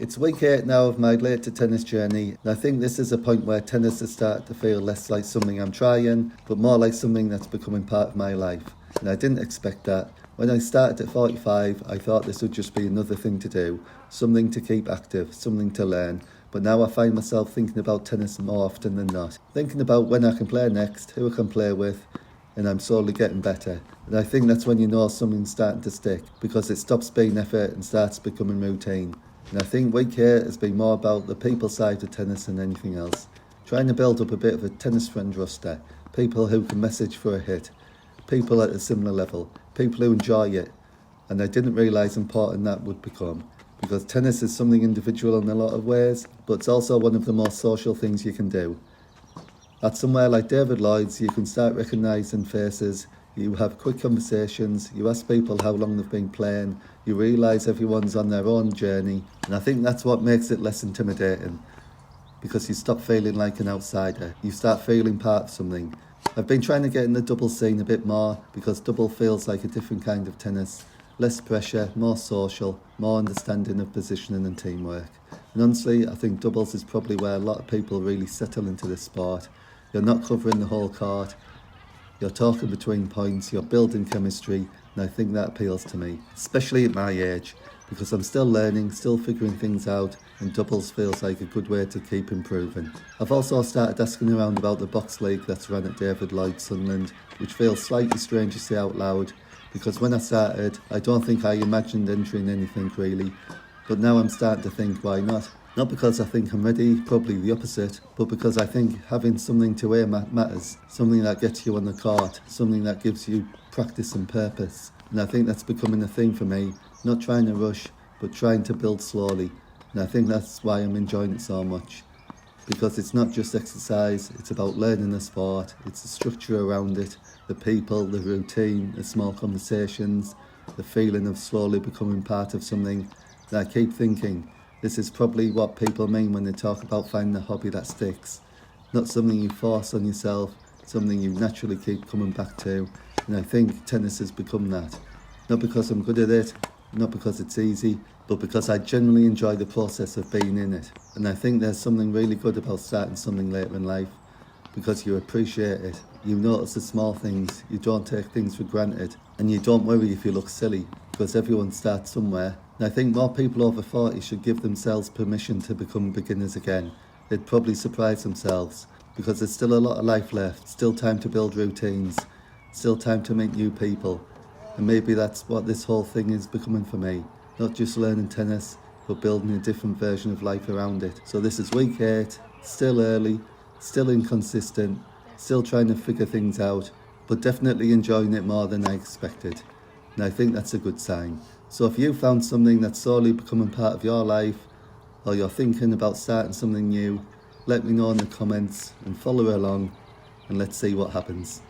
It's week 8 now of my late to tennis journey, and I think this is a point where tennis has started to feel less like something I'm trying, but more like something that's becoming part of my life. And I didn't expect that. When I started at 45, I thought this would just be another thing to do, something to keep active, something to learn. But now I find myself thinking about tennis more often than not. Thinking about when I can play next, who I can play with, and I'm slowly getting better. And I think that's when you know something's starting to stick, because it stops being effort and starts becoming routine. And I think week 8 has been more about the people side of tennis than anything else. Trying to build up a bit of a tennis friend roster, people who can message for a hit, people at a similar level, people who enjoy it. And I didn't realise how important that would become, because tennis is something individual in a lot of ways, but it's also one of the most social things you can do. At somewhere like David Lloyd's, you can start recognising faces, you have quick conversations, you ask people how long they've been playing, you realise everyone's on their own journey, and I think that's what makes it less intimidating, because you stop feeling like an outsider, you start feeling part of something. I've been trying to get in the double scene a bit more, because double feels like a different kind of tennis. Less pressure, more social, more understanding of positioning and teamwork. And honestly, I think doubles is probably where a lot of people really settle into this sport. You're not covering the whole court, you're talking between points, you're building chemistry, and I think that appeals to me, especially at my age, because I'm still learning, still figuring things out, and doubles feels like a good way to keep improving. I've also started asking around about the box league that's run at David Lloyd Sunderland, which feels slightly strange to say out loud, because when I started, I don't think I imagined entering anything really, but now I'm starting to think, why not? Not because I think I'm ready, probably the opposite, but because I think having something to aim at matters, something that gets you on the court, something that gives you practice and purpose. And I think that's becoming a thing for me, not trying to rush, but trying to build slowly. And I think that's why I'm enjoying it so much. Because it's not just exercise, it's about learning the sport, it's the structure around it, the people, the routine, the small conversations, the feeling of slowly becoming part of something. And I keep thinking, this is probably what people mean when they talk about finding a hobby that sticks. Not something you force on yourself, something you naturally keep coming back to. And I think tennis has become that. Not because I'm good at it, not because it's easy, but because I genuinely enjoy the process of being in it. And I think there's something really good about starting something later in life, because you appreciate it. You notice the small things, you don't take things for granted, and you don't worry if you look silly, because everyone starts somewhere. And I think more people over 40 should give themselves permission to become beginners again. They'd probably surprise themselves, because there's still a lot of life left, still time to build routines, still time to meet new people. And maybe that's what this whole thing is becoming for me. Not just learning tennis, but building a different version of life around it. So this is week 8, still early, still inconsistent, still trying to figure things out, but definitely enjoying it more than I expected. And I think that's a good sign. So if you found something that's slowly becoming part of your life, or you're thinking about starting something new, let me know in the comments and follow along, and let's see what happens.